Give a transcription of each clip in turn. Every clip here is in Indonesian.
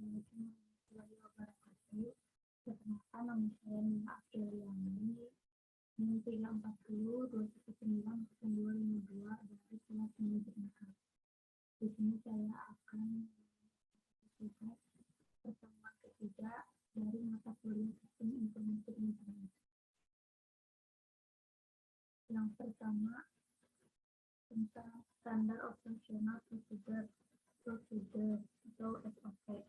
Assalamualaikum warahmatullahi wabarakatuh. Perkenalkan, nama saya Nina Apriliani, NIM 340219202 dari kelas manajemen. Di sini saya akan membahas pertemuan ketiga dari mata kuliah Sistem Informasi Internet. Yang pertama tentang standar operasional prosedur atau SOP.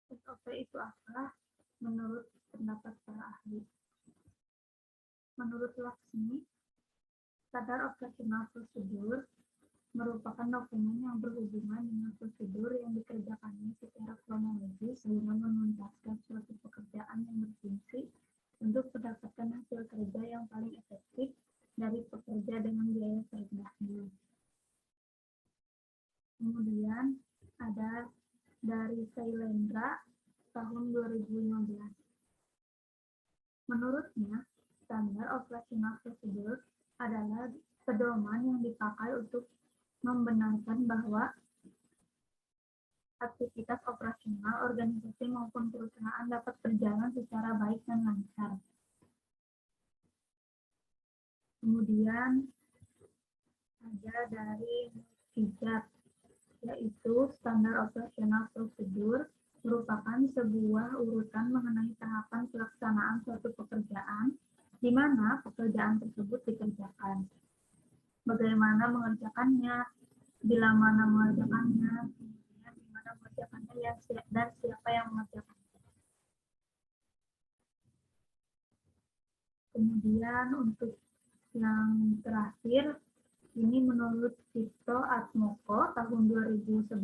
SOP itu apa? Menurut pendapat para ahli. Menurut Laksmi, standar operasional prosedur merupakan dokumen yang berhubungan dengan prosedur yang dikerjakannya secara kronologis guna menuntaskan suatu pekerjaan yang berfungsi untuk mendapatkan hasil kerja yang paling efektif dari pekerja dengan biaya terendahnya. Kemudian ada dari Sailendra tahun 2015. Menurutnya, standar operasional prosedur adalah pedoman yang dipakai untuk membenarkan bahwa aktivitas operasional organisasi maupun perusahaan dapat berjalan secara baik dan lancar. Kemudian ada dari Hijab, yaitu standar operasional prosedur merupakan sebuah urutan mengenai tahapan pelaksanaan suatu pekerjaan di mana pekerjaan tersebut dikerjakan. Bagaimana mengerjakannya, bila mana mengerjakannya, di mana mengerjakannya, dan siapa yang mengerjakannya. Kemudian untuk yang terakhir, ini menurut Cipto Atmoko tahun 2011,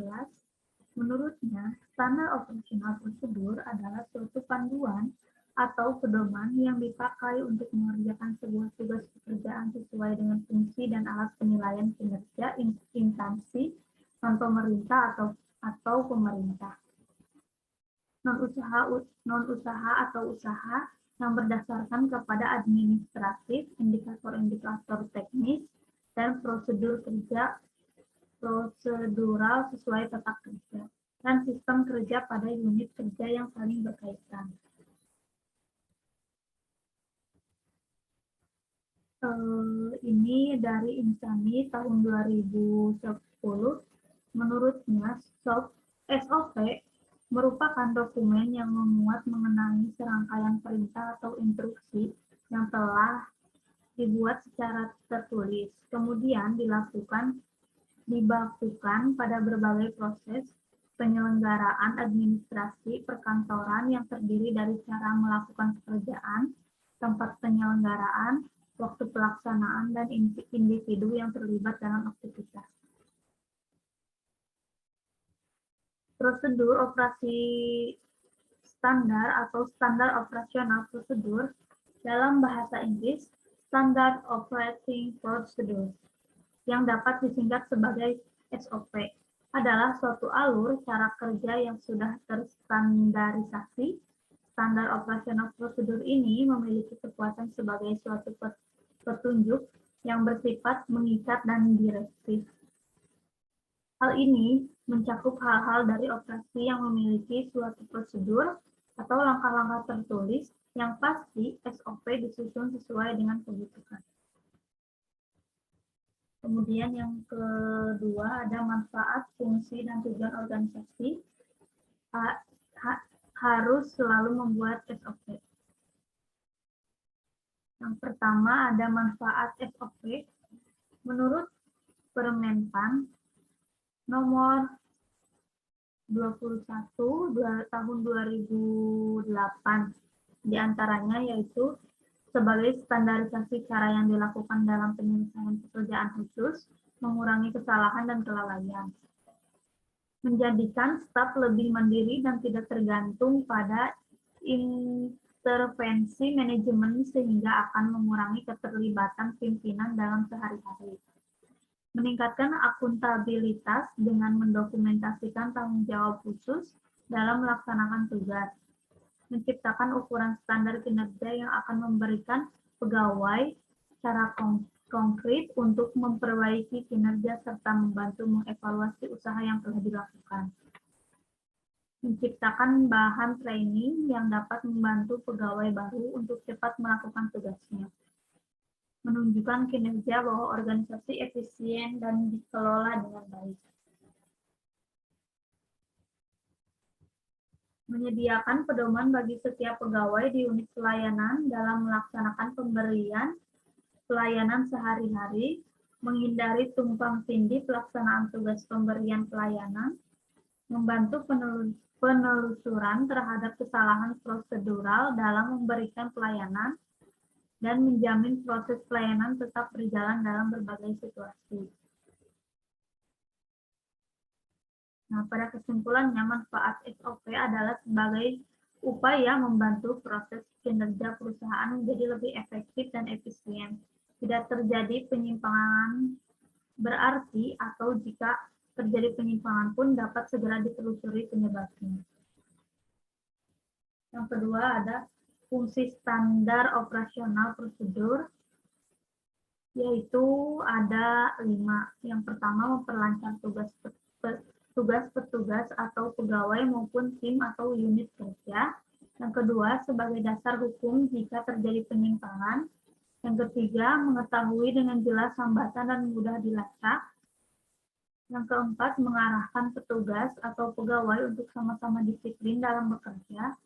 menurutnya standar operasional prosedur adalah suatu panduan atau pedoman yang dipakai untuk mengerjakan sebuah tugas pekerjaan sesuai dengan fungsi dan alat penilaian kinerja instansi non-pemerintah atau pemerintah. Non-usaha atau usaha yang berdasarkan kepada administratif, indikator-indikator teknis, dan prosedur kerja prosedural sesuai tata kerja, dan sistem kerja pada unit kerja yang saling berkaitan. Ini dari Insani tahun 2010. Menurutnya, SOP merupakan dokumen yang memuat mengenai serangkaian perintah atau instruksi yang telah dibuat secara tertulis, kemudian dibakukan pada berbagai proses penyelenggaraan administrasi perkantoran yang terdiri dari cara melakukan pekerjaan, tempat penyelenggaraan, waktu pelaksanaan, dan individu yang terlibat dalam aktivitas. Prosedur operasi standar atau standar operasional prosedur dalam bahasa Inggris, Standard Operating Procedure, yang dapat disingkat sebagai SOP, adalah suatu alur cara kerja yang sudah terstandarisasi. Standar operasional prosedur ini memiliki kekuatan sebagai suatu petunjuk yang bersifat mengikat dan direktif. Hal ini mencakup hal-hal dari operasi yang memiliki suatu prosedur atau langkah-langkah tertulis yang pasti SOP disusun sesuai dengan kebutuhan. Kemudian yang kedua ada manfaat, fungsi, dan tujuan organisasi harus selalu membuat SOP. Yang pertama ada manfaat SOP. Menurut Permenpan nomor 21 tahun 2008, diantaranya yaitu sebagai standarisasi cara yang dilakukan dalam penyelesaian pekerjaan khusus, mengurangi kesalahan dan kelalaian, menjadikan staf lebih mandiri dan tidak tergantung pada intervensi manajemen sehingga akan mengurangi keterlibatan pimpinan dalam sehari-hari, meningkatkan akuntabilitas dengan mendokumentasikan tanggung jawab khusus dalam melaksanakan tugas, menciptakan ukuran standar kinerja yang akan memberikan pegawai konkret untuk memperbaiki kinerja serta membantu mengevaluasi usaha yang telah dilakukan. Menciptakan bahan training yang dapat membantu pegawai baru untuk cepat melakukan tugasnya. Menunjukkan kinerja bahwa organisasi efisien dan dikelola dengan baik. Menyediakan pedoman bagi setiap pegawai di unit pelayanan dalam melaksanakan pemberian pelayanan sehari-hari, menghindari tumpang tindih pelaksanaan tugas pemberian pelayanan, membantu penelusuran terhadap kesalahan prosedural dalam memberikan pelayanan, dan menjamin proses pelayanan tetap berjalan dalam berbagai situasi. Nah, pada kesimpulannya, manfaat SOP adalah sebagai upaya membantu proses kinerja perusahaan menjadi lebih efektif dan efisien. Tidak terjadi penyimpangan berarti atau jika terjadi penyimpangan pun dapat segera ditelusuri penyebabnya. Yang kedua ada fungsi standar operasional prosedur, yaitu ada 5. Yang pertama, memperlancar tugas petugas atau pegawai maupun tim atau unit kerja. Yang kedua, sebagai dasar hukum jika terjadi penyimpangan. Yang ketiga, mengetahui dengan jelas hambatan dan mudah dilacak. Yang keempat, mengarahkan petugas atau pegawai untuk sama-sama disiplin dalam bekerja.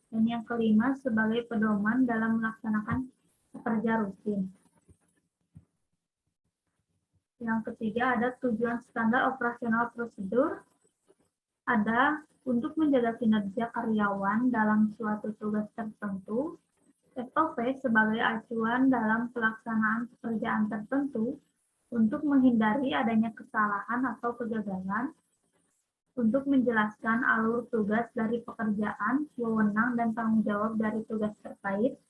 Dan yang kelima, sebagai pedoman dalam melaksanakan pekerja rutin. Yang ketiga, ada tujuan standar operasional prosedur. Ada untuk menjaga kinerja karyawan dalam suatu tugas tertentu. SOP sebagai acuan dalam pelaksanaan pekerjaan tertentu untuk menghindari adanya kesalahan atau kegagalan, untuk menjelaskan alur tugas dari pekerjaan, wewenang, dan tanggung jawab dari tugas terkait,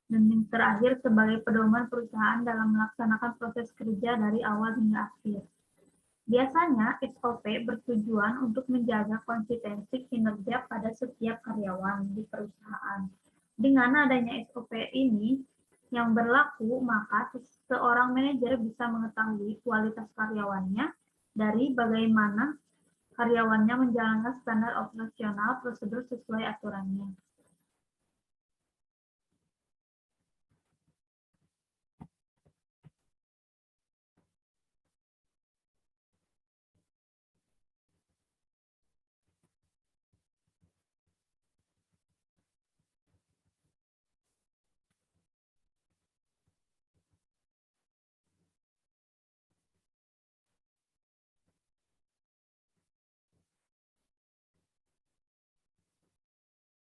dan yang terakhir sebagai pedoman perusahaan dalam melaksanakan proses kerja dari awal hingga akhir. Biasanya SOP bertujuan untuk menjaga konsistensi kinerja pada setiap karyawan di perusahaan. Dengan adanya SOP ini yang berlaku, maka seorang manajer bisa mengetahui kualitas karyawannya dari bagaimana karyawannya menjalankan standar operasional prosedur sesuai aturannya.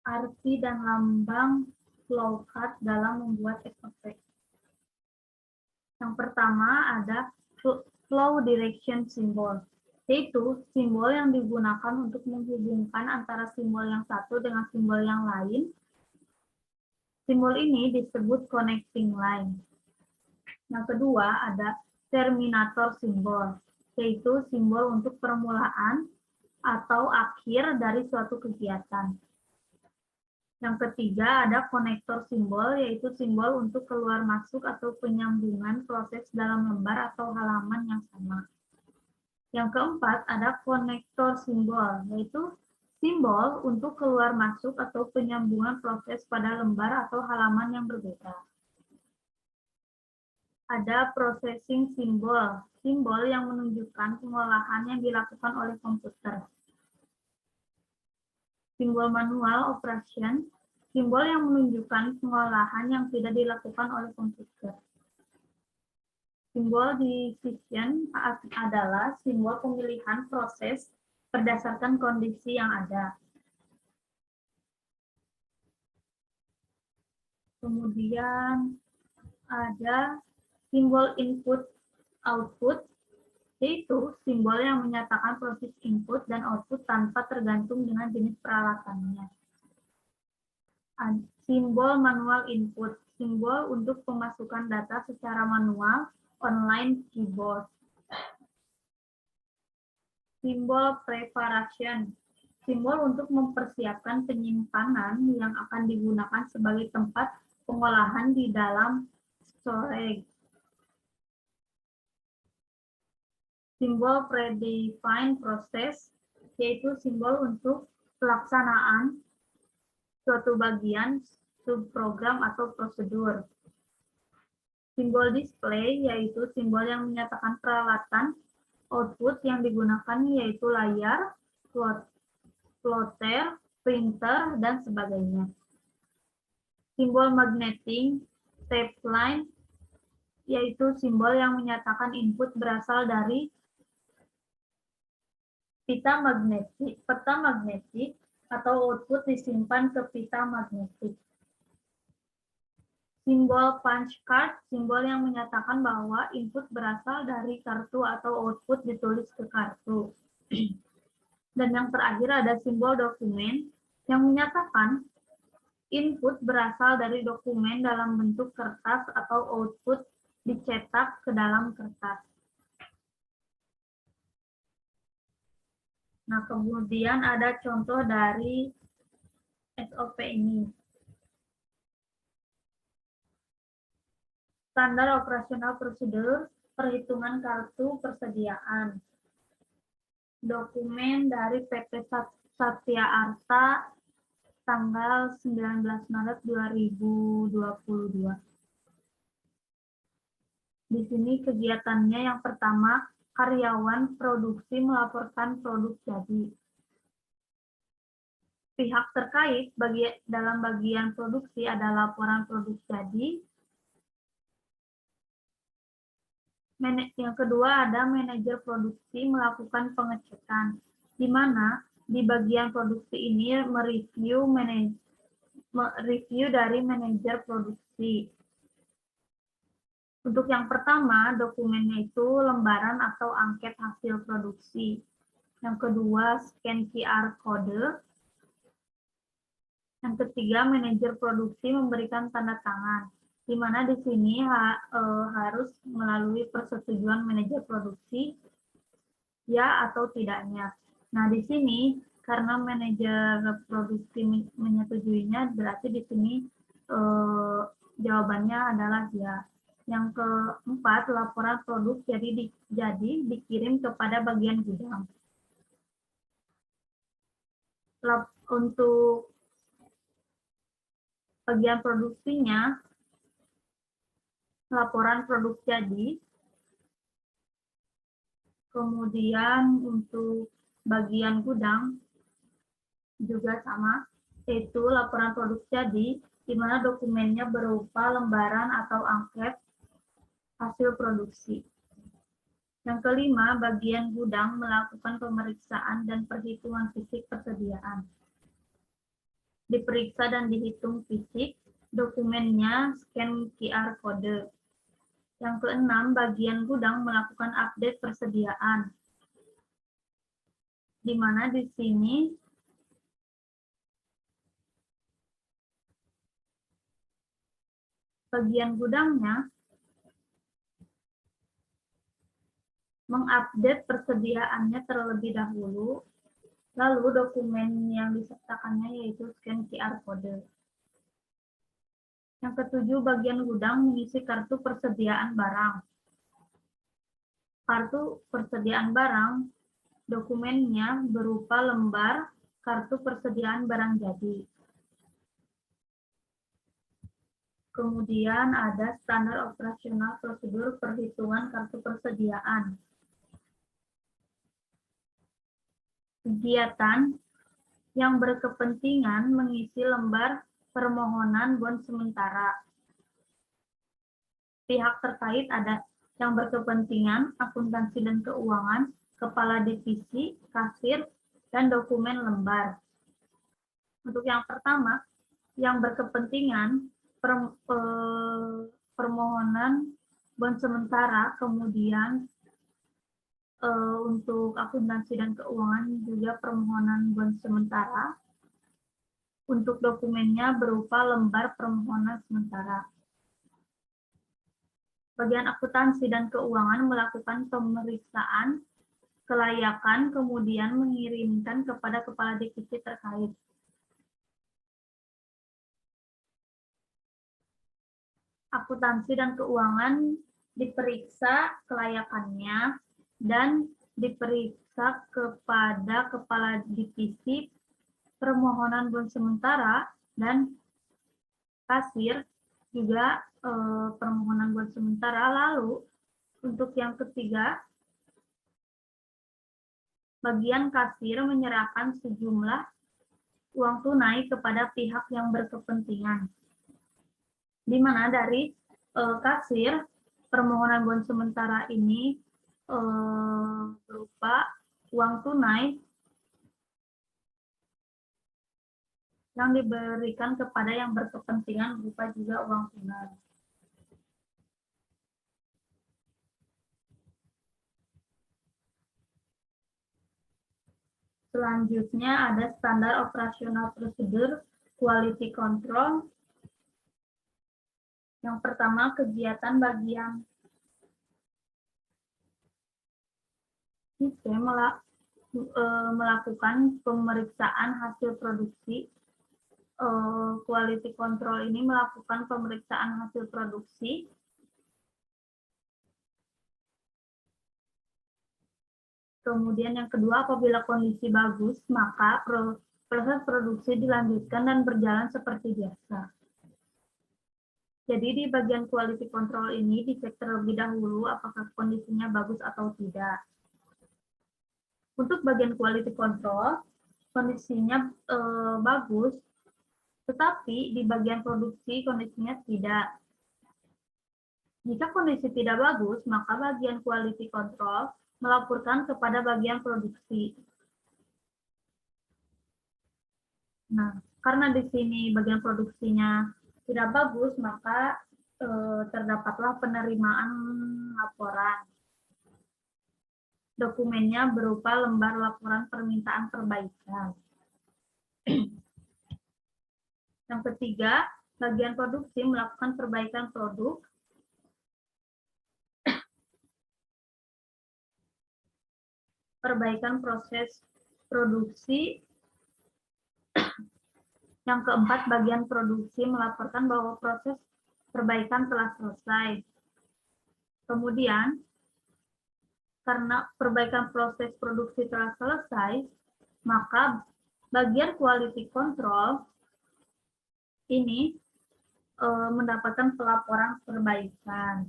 Arti dan lambang flowchart dalam membuat SOP. Yang pertama ada flow direction symbol, yaitu simbol yang digunakan untuk menghubungkan antara simbol yang satu dengan simbol yang lain. Simbol ini disebut connecting line. Yang kedua ada terminator symbol, yaitu simbol untuk permulaan atau akhir dari suatu kegiatan. Yang ketiga ada konektor simbol, yaitu simbol untuk keluar masuk atau penyambungan proses dalam lembar atau halaman yang sama. Yang keempat ada konektor simbol, yaitu simbol untuk keluar masuk atau penyambungan proses pada lembar atau halaman yang berbeda. Ada processing simbol, simbol yang menunjukkan pengolahan yang dilakukan oleh komputer. Simbol manual operation, simbol yang menunjukkan pengolahan yang tidak dilakukan oleh komputer. Simbol decision adalah simbol pemilihan proses berdasarkan kondisi yang ada. Kemudian ada simbol input-output, yaitu simbol yang menyatakan proses input dan output tanpa tergantung dengan jenis peralatannya. Simbol manual input, simbol untuk pemasukan data secara manual, online keyboard. Simbol preparation, simbol untuk mempersiapkan penyimpanan yang akan digunakan sebagai tempat pengolahan di dalam SOREG. Simbol predefined process yaitu simbol untuk pelaksanaan suatu bagian, subprogram, atau prosedur. Simbol display yaitu simbol yang menyatakan peralatan. Output yang digunakan yaitu layar, plotter, printer, dan sebagainya. Simbol magnetic tape line yaitu simbol yang menyatakan input berasal dari pita magnetik atau output disimpan ke pita magnetik. Simbol punch card, simbol yang menyatakan bahwa input berasal dari kartu atau output ditulis ke kartu. Dan yang terakhir ada simbol dokumen yang menyatakan input berasal dari dokumen dalam bentuk kertas atau output dicetak ke dalam kertas. Nah, kemudian ada contoh dari SOP ini. Standar operasional prosedur perhitungan kartu persediaan. Dokumen dari PT Satya Arta tanggal 19 Maret 2022. Di sini kegiatannya yang pertama, karyawan produksi melaporkan produk jadi. Pihak terkait dalam bagian produksi ada laporan produk jadi. Yang kedua ada manajer produksi melakukan pengecekan, di mana di bagian produksi ini mereview dari manajer produksi. Untuk yang pertama, dokumennya itu lembaran atau angket hasil produksi. Yang kedua, scan QR code. Yang ketiga, manajer produksi memberikan tanda tangan, di mana di sini harus melalui persetujuan manajer produksi, ya atau tidaknya. Nah, di sini karena manajer produksi menyetujuinya, berarti di sini jawabannya adalah ya. Yang keempat, laporan produk jadi dikirim kepada bagian gudang. Untuk bagian produksinya, laporan produk jadi. Kemudian untuk bagian gudang juga sama, yaitu laporan produk jadi, di mana dokumennya berupa lembaran atau angket hasil produksi. Yang kelima, bagian gudang melakukan pemeriksaan dan perhitungan fisik persediaan. Diperiksa dan dihitung fisik, dokumennya scan QR code. Yang keenam, bagian gudang melakukan update persediaan. Di mana di sini bagian gudangnya mengupdate persediaannya terlebih dahulu, lalu dokumen yang disertakannya yaitu scan QR code. Yang ketujuh, bagian gudang mengisi kartu persediaan barang. Kartu persediaan barang, dokumennya berupa lembar kartu persediaan barang jadi. Kemudian ada standar operasional prosedur perhitungan kartu persediaan. Kegiatan yang berkepentingan mengisi lembar permohonan bon sementara. Pihak terkait ada yang berkepentingan, akuntansi dan keuangan, kepala divisi, kasir, dan dokumen lembar. Untuk yang pertama, yang berkepentingan permohonan bon sementara, kemudian untuk akuntansi dan keuangan juga permohonan bon sementara. Untuk dokumennya berupa lembar permohonan sementara. Bagian akuntansi dan keuangan melakukan pemeriksaan kelayakan, kemudian mengirimkan kepada kepala divisi terkait. akuntansi dan keuangan diperiksa kelayakannya dan diperiksa kepada kepala divisi permohonan bond sementara dan kasir juga permohonan bond sementara. Lalu untuk yang ketiga, bagian kasir menyerahkan sejumlah uang tunai kepada pihak yang berkepentingan, di mana dari kasir permohonan bond sementara ini berupa uang tunai yang diberikan kepada yang berkepentingan berupa juga uang tunai. Selanjutnya ada standar operasional prosedur quality control. Yang pertama, kegiatan bagian melakukan pemeriksaan hasil produksi. Quality control ini melakukan pemeriksaan hasil produksi Kemudian yang kedua, apabila kondisi bagus, maka proses produksi dilanjutkan dan berjalan seperti biasa. Jadi di bagian quality control ini dicek terlebih dahulu apakah kondisinya bagus atau tidak. Untuk bagian quality control, kondisinya bagus, tetapi di bagian produksi kondisinya tidak. Jika kondisi tidak bagus, maka bagian quality control melaporkan kepada bagian produksi. Nah, karena di sini bagian produksinya tidak bagus, maka terdapatlah penerimaan laporan. Dokumennya berupa lembar laporan permintaan perbaikan. Yang ketiga, bagian produksi melakukan perbaikan produk. Perbaikan proses produksi. Yang keempat, bagian produksi melaporkan bahwa proses perbaikan telah selesai. Kemudian, karena perbaikan proses produksi telah selesai, maka bagian quality control ini mendapatkan pelaporan perbaikan.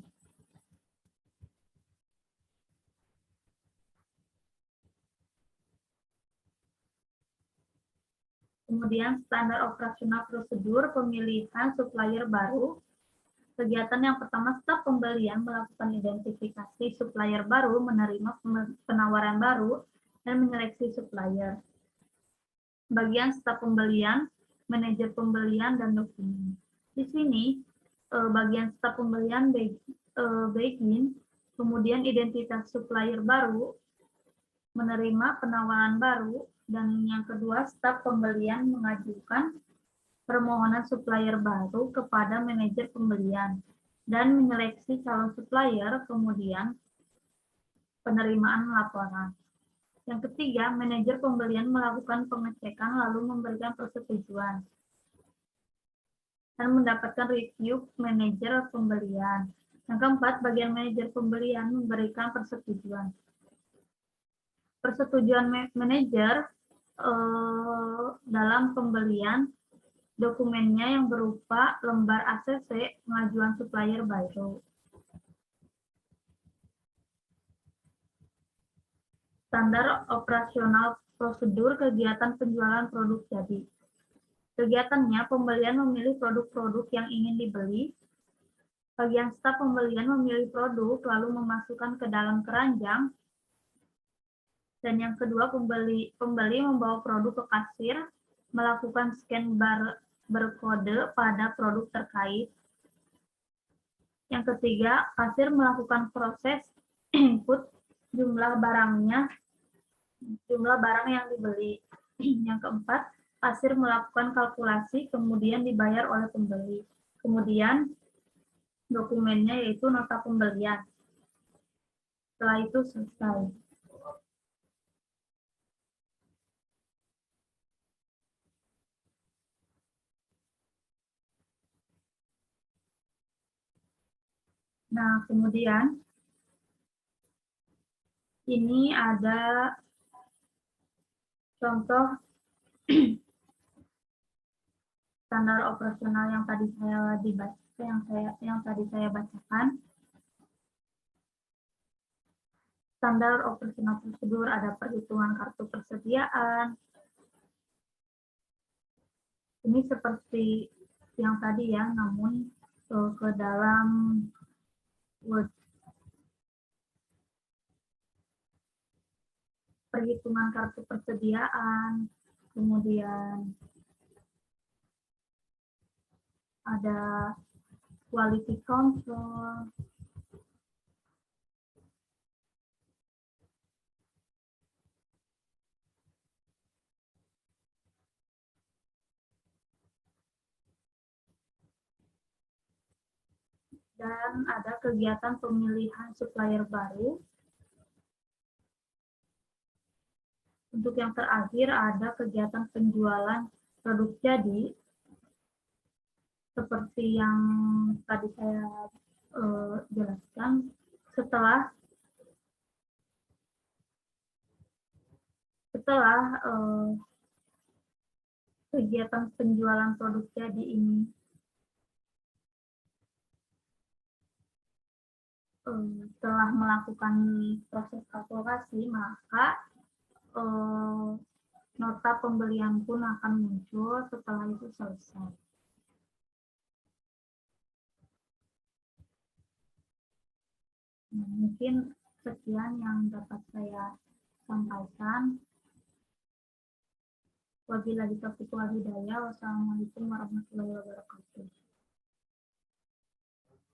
Kemudian standar operasional prosedur pemilihan supplier baru. Kegiatan yang pertama, staf pembelian melakukan identifikasi supplier baru, menerima penawaran baru, dan menyeleksi supplier. Bagian staf pembelian, manajer pembelian, dan dokumen. Di sini, bagian staf pembelian begin, kemudian identitas supplier baru, menerima penawaran baru, dan yang kedua, staf pembelian mengajukan permohonan supplier baru kepada manajer pembelian dan menyeleksi calon supplier, kemudian penerimaan laporan. Yang ketiga, manajer pembelian melakukan pengecekan lalu memberikan persetujuan dan mendapatkan review manajer pembelian. Yang keempat, bagian manajer pembelian memberikan persetujuan. Persetujuan manajer dalam pembelian, dokumennya yang berupa lembar ACC pengajuan supplier baru. Standar operasional prosedur kegiatan penjualan produk jadi. Kegiatannya, pembelian memilih produk-produk yang ingin dibeli. Bagian staf pembelian memilih produk lalu memasukkan ke dalam keranjang. Dan yang kedua, pembeli membawa produk ke kasir, melakukan scan berkode pada produk terkait. Yang ketiga, kasir melakukan proses input jumlah barang yang dibeli. Yang keempat, kasir melakukan kalkulasi kemudian dibayar oleh pembeli. Kemudian dokumennya yaitu nota pembelian. Setelah itu selesai. Nah, kemudian ini ada contoh standar operasional yang tadi saya bacakan. Standar operasional prosedur ada perhitungan kartu persediaan. Ini seperti yang tadi ya, namun ke dalam Word. Perhitungan kartu persediaan, kemudian ada quality control, dan ada kegiatan pemilihan supplier baru. Untuk yang terakhir ada kegiatan penjualan produk jadi, seperti yang tadi saya jelaskan. Setelah kegiatan penjualan produk jadi ini telah melakukan proses kalkulasi, maka nota pembelian pun akan muncul setelah itu selesai. Nah, mungkin sekian yang dapat saya sampaikan. Wabillahi taufiq wal hidayah. Wassalamualaikum warahmatullahi wabarakatuh.